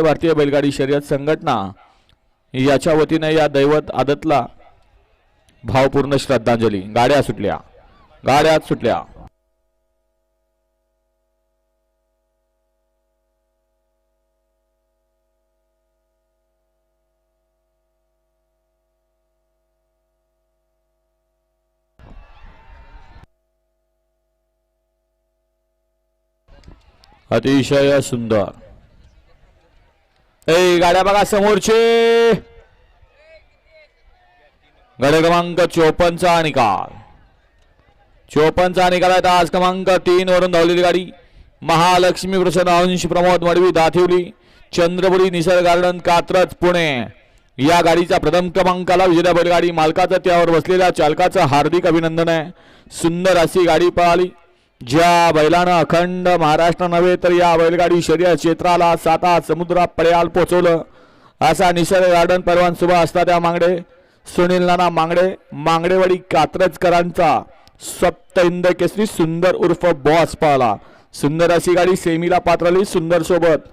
भारतीय बैलगाडी शर्यत संघटना याच्या वतीने या दैवत आदतला भावपूर्ण श्रद्धांजली। गाड्या सुटल्या। अतिशय सुंदर गाड्या बघा समोरचे। गाडी क्रमांक 54 चा निकाल। 54 चा निकाल आहे। आज क्रमांक 3 वरून धावलेली गाडी महालक्ष्मी प्रसन्न अंश प्रमोद मडवी दाथिवली चंद्रपुरी निसर्ग गार्डन कात्रज पुणे या गाडीचा प्रथम क्रमांकाला विजेता बैलगाडी मालकाचं त्यावर बसलेल्या चालकाचं हार्दिक अभिनंदन आहे। सुंदर अशी गाडी पळाली। ज्या बैलानं अखंड महाराष्ट्र नव्हे तर या बैलगाडी शर्यत क्षेत्राला 7 समुद्रा पड्याल पोहोचवलं असा निसर्ग गार्डन परवान सुभा असता त्या मांगडे सुनील नाना मांगडेवाडी कात्रजकरांचा सप्त इंद केसरी सुंदर उर्फ बॉस पळाला। सुंदर अशी गाडी सेमीला पात्रली सुंदर सोबत